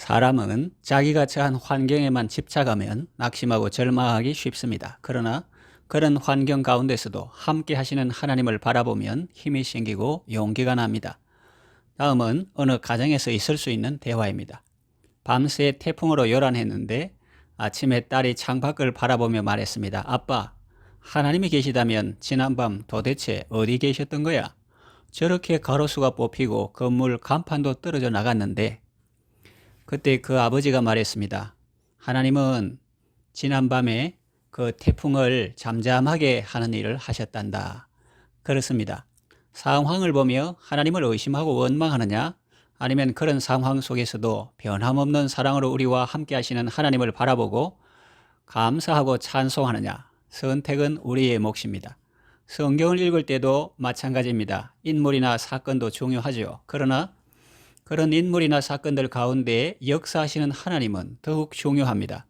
사람은 자기가 처한 환경에만 집착하면 낙심하고 절망하기 쉽습니다. 그러나 그런 환경 가운데서도 함께 하시는 하나님을 바라보면 힘이 생기고 용기가 납니다. 다음은 어느 가정에서 있을 수 있는 대화입니다. 밤새 태풍으로 요란했는데 아침에 딸이 창밖을 바라보며 말했습니다. 아빠, 하나님이 계시다면 지난밤 도대체 어디 계셨던 거야? 저렇게 가로수가 뽑히고 건물 간판도 떨어져 나갔는데. 그때 그 아버지가 말했습니다. 하나님은 지난밤에 그 태풍을 잠잠하게 하는 일을 하셨단다. 그렇습니다. 상황을 보며 하나님을 의심하고 원망하느냐, 아니면 그런 상황 속에서도 변함없는 사랑으로 우리와 함께 하시는 하나님을 바라보고 감사하고 찬송하느냐, 선택은 우리의 몫입니다. 성경을 읽을 때도 마찬가지입니다. 인물이나 사건도 중요하죠. 그러나 그런 인물이나 사건들 가운데 역사하시는 하나님은 더욱 중요합니다.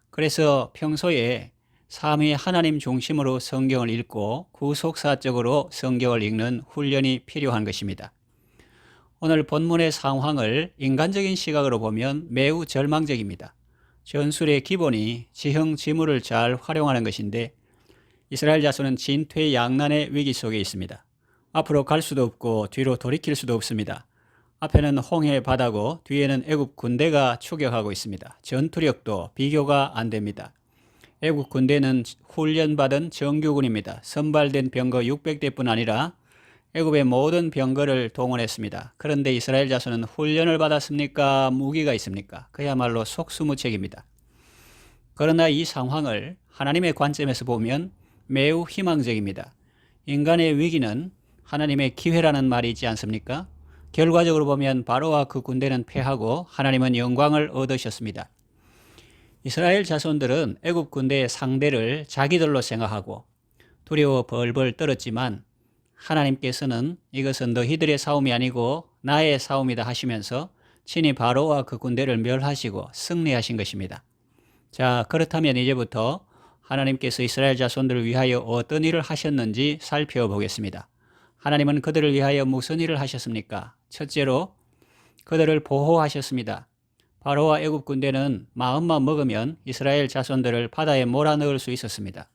그래서 평소에 삼위 하나님 중심으로 성경을 읽고 구속사적으로 성경을 읽는 훈련이 필요한 것입니다. 오늘 본문의 상황을 인간적인 시각으로 보면 매우 절망적입니다. 전술의 기본이 지형지물을 잘 활용하는 것인데 이스라엘 자손은 진퇴양난의 위기 속에 있습니다. 앞으로 갈 수도 없고 뒤로 돌이킬 수도 없습니다. 앞에는 홍해 바다고 뒤에는 애굽 군대가 추격하고 있습니다. 전투력도 비교가 안 됩니다. 애굽 군대는 훈련받은 정규군입니다. 선발된 병거 600대뿐 아니라 애굽의 모든 병거를 동원했습니다. 그런데 이스라엘 자손은 훈련을 받았습니까? 무기가 있습니까? 그야말로 속수무책입니다. 그러나 이 상황을 하나님의 관점에서 보면 매우 희망적입니다. 인간의 위기는 하나님의 기회라는 말이 있지 않습니까? 결과적으로 보면 바로와 그 군대는 패하고 하나님은 영광을 얻으셨습니다. 이스라엘 자손들은 애굽 군대의 상대를 자기들로 생각하고 두려워 벌벌 떨었지만 하나님께서는 이것은 너희들의 싸움이 아니고 나의 싸움이다 하시면서 친히 바로와 그 군대를 멸하시고 승리하신 것입니다. 자, 그렇다면 이제부터 하나님께서 이스라엘 자손들을 위하여 어떤 일을 하셨는지 살펴보겠습니다. 하나님은 그들을 위하여 무슨 일을 하셨습니까? 첫째로 그들을 보호하셨습니다. 바로와 애굽 군대는 마음만 먹으면 이스라엘 자손들을 바다에 몰아넣을 수 있었습니다.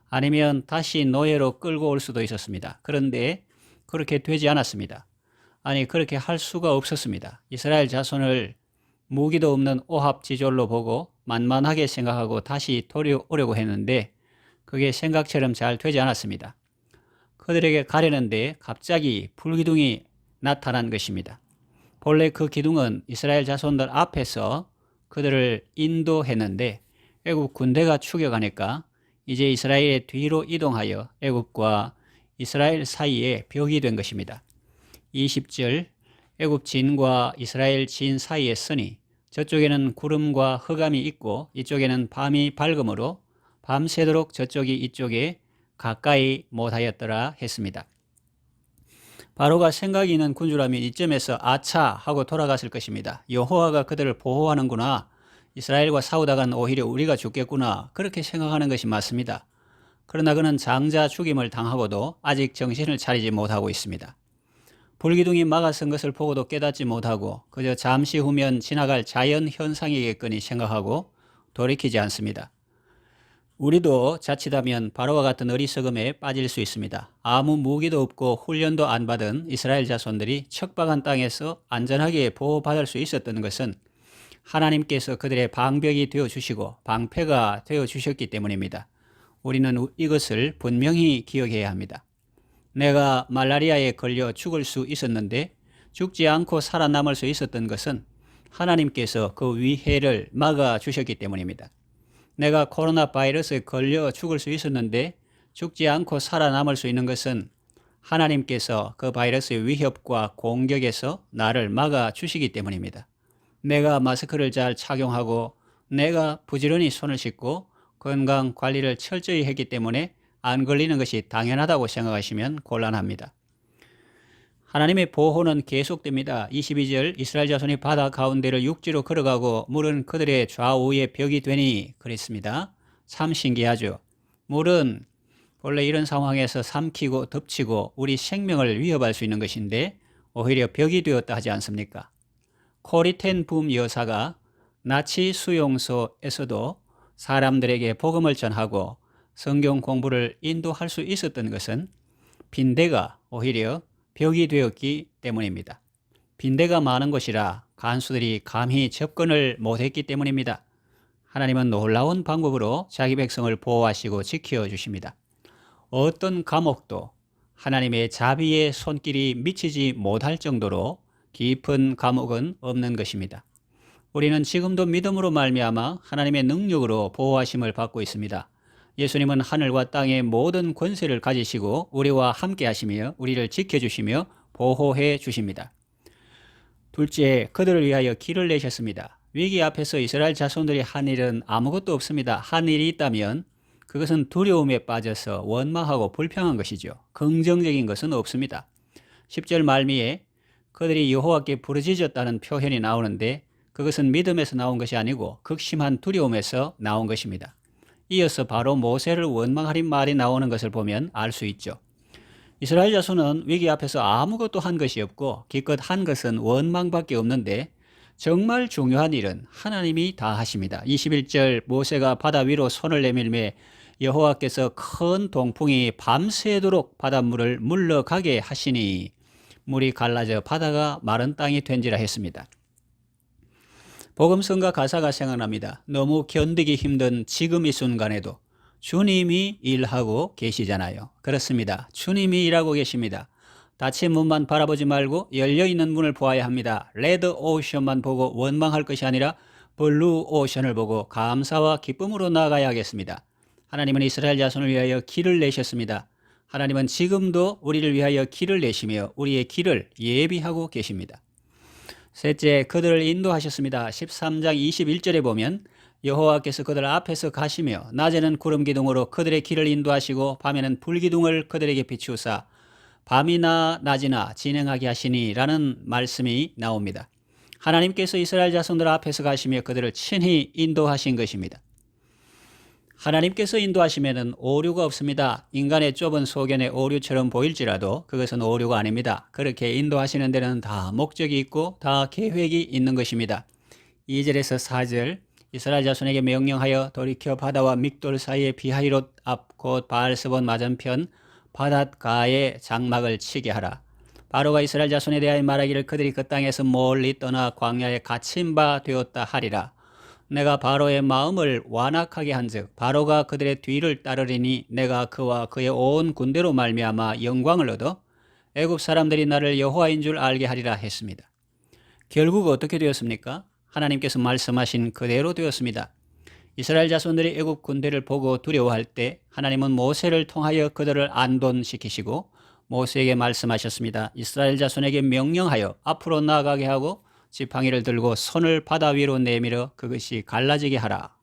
아니면 다시 노예로 끌고 올 수도 있었습니다. 그런데 그렇게 되지 않았습니다. 아니, 그렇게 할 수가 없었습니다. 이스라엘 자손을 무기도 없는 오합지졸로 보고 만만하게 생각하고 다시 돌아오려고 했는데 그게 생각처럼 잘 되지 않았습니다. 그들에게 가려는데 갑자기 불기둥이 나타난 것입니다. 본래 그 기둥은 이스라엘 자손들 앞에서 그들을 인도했는데 애굽 군대가 추격하니까 이제 이스라엘의 뒤로 이동하여 애굽과 이스라엘 사이에 벽이 된 것입니다. 20절 애굽 진과 이스라엘 진 사이에 서니 저쪽에는 구름과 흑암이 있고 이쪽에는 밤이 밝음으로 밤새도록 저쪽이 이쪽에 가까이 못하였더라 했습니다. 바로가 생각이 있는 군주라면 이점에서 아차 하고 돌아갔을 것입니다. 여호와가 그들을 보호하는구나. 이스라엘과 싸우다간 오히려 우리가 죽겠구나. 그렇게 생각하는 것이 맞습니다. 그러나 그는 장자 죽임을 당하고도 아직 정신을 차리지 못하고 있습니다. 불기둥이 막아선 것을 보고도 깨닫지 못하고 그저 잠시 후면 지나갈 자연 현상이겠거니 생각하고 돌이키지 않습니다. 우리도 자칫하면 바로와 같은 어리석음에 빠질 수 있습니다. 아무 무기도 없고 훈련도 안 받은 이스라엘 자손들이 척박한 땅에서 안전하게 보호받을 수 있었던 것은 하나님께서 그들의 방벽이 되어주시고 방패가 되어주셨기 때문입니다. 우리는 이것을 분명히 기억해야 합니다. 내가 말라리아에 걸려 죽을 수 있었는데 죽지 않고 살아남을 수 있었던 것은 하나님께서 그 위해를 막아주셨기 때문입니다. 내가 코로나 바이러스에 걸려 죽을 수 있었는데 죽지 않고 살아남을 수 있는 것은 하나님께서 그 바이러스의 위협과 공격에서 나를 막아주시기 때문입니다. 내가 마스크를 잘 착용하고 내가 부지런히 손을 씻고 건강 관리를 철저히 했기 때문에 안 걸리는 것이 당연하다고 생각하시면 곤란합니다. 하나님의 보호는 계속됩니다. 22절 이스라엘 자손이 바다 가운데를 육지로 걸어가고 물은 그들의 좌우에 벽이 되니 그랬습니다. 참 신기하죠. 물은 원래 이런 상황에서 삼키고 덮치고 우리 생명을 위협할 수 있는 것인데 오히려 벽이 되었다 하지 않습니까? 코리텐 붐 여사가 나치 수용소에서도 사람들에게 복음을 전하고 성경 공부를 인도할 수 있었던 것은 빈대가 오히려 벽이 되었기 때문입니다. 빈대가 많은 곳이라 간수들이 감히 접근을 못했기 때문입니다. 하나님은 놀라운 방법으로 자기 백성을 보호하시고 지켜주십니다. 어떤 감옥도 하나님의 자비의 손길이 미치지 못할 정도로 깊은 감옥은 없는 것입니다. 우리는 지금도 믿음으로 말미암아 하나님의 능력으로 보호하심을 받고 있습니다. 예수님은 하늘과 땅의 모든 권세를 가지시고 우리와 함께 하시며 우리를 지켜주시며 보호해 주십니다. 둘째, 그들을 위하여 길을 내셨습니다. 위기 앞에서 이스라엘 자손들이 한 일은 아무것도 없습니다. 한 일이 있다면 그것은 두려움에 빠져서 원망하고 불평한 것이죠. 긍정적인 것은 없습니다. 10절 말미에 그들이 여호와께 부르짖었다는 표현이 나오는데 그것은 믿음에서 나온 것이 아니고 극심한 두려움에서 나온 것입니다. 이어서 바로 모세를 원망하린 말이 나오는 것을 보면 알 수 있죠. 이스라엘 자손은 위기 앞에서 아무것도 한 것이 없고 기껏 한 것은 원망밖에 없는데 정말 중요한 일은 하나님이 다 하십니다. 21절 모세가 바다 위로 손을 내밀매 여호와께서 큰 동풍이 밤새도록 바닷물을 물러가게 하시니 물이 갈라져 바다가 마른 땅이 된지라 했습니다. 복음성가 가사가 생각납니다. 너무 견디기 힘든 지금 이 순간에도 주님이 일하고 계시잖아요. 그렇습니다. 주님이 일하고 계십니다. 닫힌 문만 바라보지 말고 열려있는 문을 보아야 합니다. 레드 오션만 보고 원망할 것이 아니라 블루 오션을 보고 감사와 기쁨으로 나아가야겠습니다. 하나님은 이스라엘 자손을 위하여 길을 내셨습니다. 하나님은 지금도 우리를 위하여 길을 내시며 우리의 길을 예비하고 계십니다. 셋째, 그들을 인도하셨습니다. 13장 21절에 보면 여호와께서 그들 앞에서 가시며 낮에는 구름 기둥으로 그들의 길을 인도하시고 밤에는 불 기둥을 그들에게 비추사 밤이나 낮이나 진행하게 하시니 라는 말씀이 나옵니다. 하나님께서 이스라엘 자손들 앞에서 가시며 그들을 친히 인도하신 것입니다. 하나님께서 인도하시면 오류가 없습니다. 인간의 좁은 소견의 오류처럼 보일지라도 그것은 오류가 아닙니다. 그렇게 인도하시는 데는 다 목적이 있고 다 계획이 있는 것입니다. 2절에서 4절 이스라엘 자손에게 명령하여 돌이켜 바다와 믹돌 사이의 비하이롯 앞 곧 바알스본 맞은편 바닷가에 장막을 치게 하라. 바로가 이스라엘 자손에 대하여 말하기를 그들이 그 땅에서 멀리 떠나 광야에 갇힌 바 되었다 하리라. 내가 바로의 마음을 완악하게 한즉 바로가 그들의 뒤를 따르리니 내가 그와 그의 온 군대로 말미암아 영광을 얻어 애굽 사람들이 나를 여호와인 줄 알게 하리라 했습니다. 결국 어떻게 되었습니까? 하나님께서 말씀하신 그대로 되었습니다. 이스라엘 자손들이 애굽 군대를 보고 두려워할 때 하나님은 모세를 통하여 그들을 안돈시키시고 모세에게 말씀하셨습니다. 이스라엘 자손에게 명령하여 앞으로 나아가게 하고 지팡이를 들고 손을 바다 위로 내밀어 그것이 갈라지게 하라.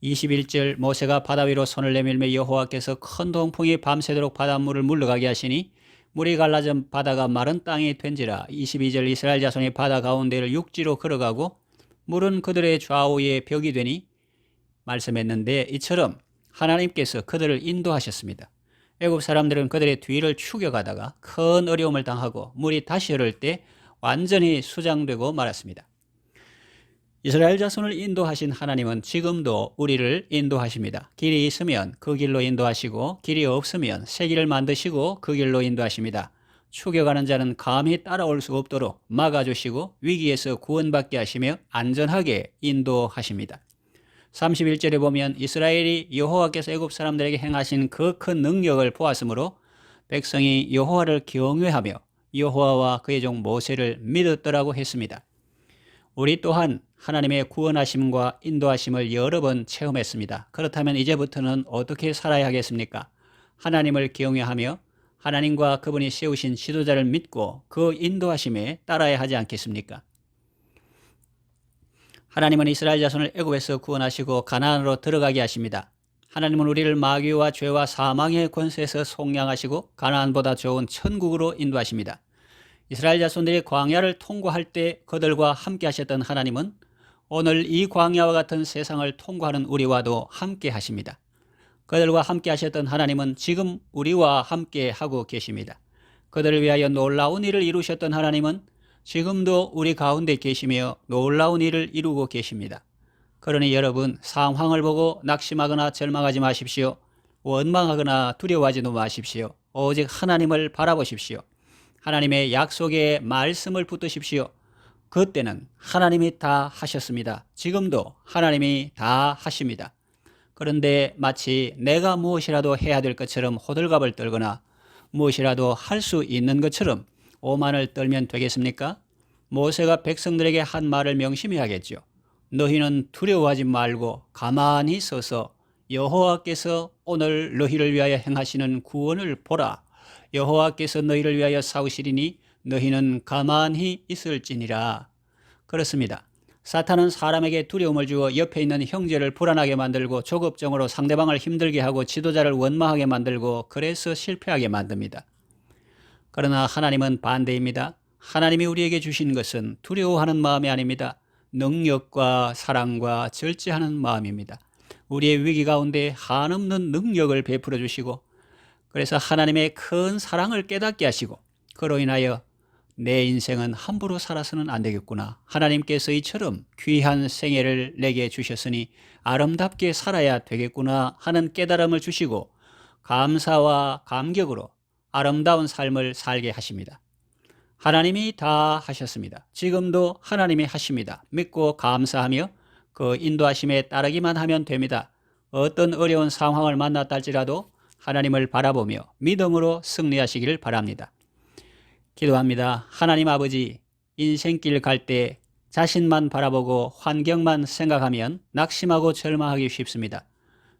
21절 모세가 바다 위로 손을 내밀며 여호와께서 큰 동풍이 밤새도록 바닷물을 물러가게 하시니 물이 갈라져 바다가 마른 땅이 된지라. 22절 이스라엘 자손이 바다 가운데를 육지로 걸어가고 물은 그들의 좌우에 벽이 되니 말씀했는데 이처럼 하나님께서 그들을 인도하셨습니다. 애굽 사람들은 그들의 뒤를 추격하다가 큰 어려움을 당하고 물이 다시 흐를 때 완전히 수장되고 말았습니다. 이스라엘 자손을 인도하신 하나님은 지금도 우리를 인도하십니다. 길이 있으면 그 길로 인도하시고 길이 없으면 새 길을 만드시고 그 길로 인도하십니다. 추격하는 자는 감히 따라올 수 없도록 막아주시고 위기에서 구원받게 하시며 안전하게 인도하십니다. 31절에 보면 이스라엘이 여호와께서 애굽 사람들에게 행하신 그 큰 능력을 보았으므로 백성이 여호와를 경외하며 여호와와 그의 종 모세를 믿었더라고 했습니다. 우리 또한 하나님의 구원하심과 인도하심을 여러 번 체험했습니다. 그렇다면 이제부터는 어떻게 살아야 하겠습니까? 하나님을 경외하며 하나님과 그분이 세우신 지도자를 믿고 그 인도하심에 따라야 하지 않겠습니까? 하나님은 이스라엘 자손을 애굽에서 구원하시고 가나안으로 들어가게 하십니다. 하나님은 우리를 마귀와 죄와 사망의 권세에서 속량하시고 가나안보다 좋은 천국으로 인도하십니다. 이스라엘 자손들이 광야를 통과할 때 그들과 함께 하셨던 하나님은 오늘 이 광야와 같은 세상을 통과하는 우리와도 함께 하십니다. 그들과 함께 하셨던 하나님은 지금 우리와 함께 하고 계십니다. 그들을 위하여 놀라운 일을 이루셨던 하나님은 지금도 우리 가운데 계시며 놀라운 일을 이루고 계십니다. 그러니 여러분, 상황을 보고 낙심하거나 절망하지 마십시오. 원망하거나 두려워하지도 마십시오. 오직 하나님을 바라보십시오. 하나님의 약속에 말씀을 붙드십시오. 그때는 하나님이 다 하셨습니다. 지금도 하나님이 다 하십니다. 그런데 마치 내가 무엇이라도 해야 될 것처럼 호들갑을 떨거나 무엇이라도 할 수 있는 것처럼 오만을 떨면 되겠습니까? 모세가 백성들에게 한 말을 명심해야겠죠. 너희는 두려워하지 말고 가만히 서서 여호와께서 오늘 너희를 위하여 행하시는 구원을 보라. 여호와께서 너희를 위하여 싸우시리니 너희는 가만히 있을지니라. 그렇습니다. 사탄은 사람에게 두려움을 주어 옆에 있는 형제를 불안하게 만들고 조급증으로 상대방을 힘들게 하고 지도자를 원망하게 만들고 그래서 실패하게 만듭니다. 그러나 하나님은 반대입니다. 하나님이 우리에게 주신 것은 두려워하는 마음이 아닙니다. 능력과 사랑과 절제하는 마음입니다. 우리의 위기 가운데 한없는 능력을 베풀어 주시고 그래서 하나님의 큰 사랑을 깨닫게 하시고 그로 인하여 내 인생은 함부로 살아서는 안 되겠구나. 하나님께서 이처럼 귀한 생애를 내게 주셨으니 아름답게 살아야 되겠구나 하는 깨달음을 주시고 감사와 감격으로 아름다운 삶을 살게 하십니다. 하나님이 다 하셨습니다. 지금도 하나님이 하십니다. 믿고 감사하며 그 인도하심에 따르기만 하면 됩니다. 어떤 어려운 상황을 만났다 할지라도 하나님을 바라보며 믿음으로 승리하시기를 바랍니다. 기도합니다. 하나님 아버지, 인생길 갈 때 자신만 바라보고 환경만 생각하면 낙심하고 절망하기 쉽습니다.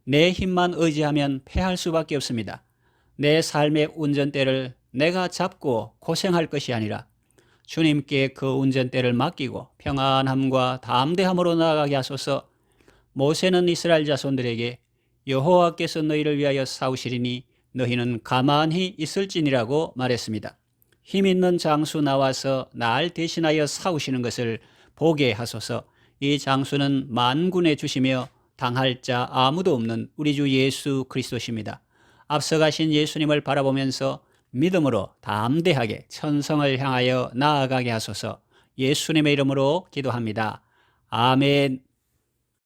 내 힘만 의지하면 패할 수밖에 없습니다. 내 삶의 운전대를 내가 잡고 고생할 것이 아니라 주님께 그 운전대를 맡기고 평안함과 담대함으로 나아가게 하소서. 모세는 이스라엘 자손들에게 여호와께서 너희를 위하여 싸우시리니 너희는 가만히 있을지니라고 말했습니다. 힘 있는 장수 나와서 날 대신하여 싸우시는 것을 보게 하소서. 이 장수는 만군의 주시며 당할 자 아무도 없는 우리 주 예수 그리스도십니다. 앞서가신 예수님을 바라보면서 믿음으로 담대하게 천성을 향하여 나아가게 하소서. 예수님의 이름으로 기도합니다. 아멘.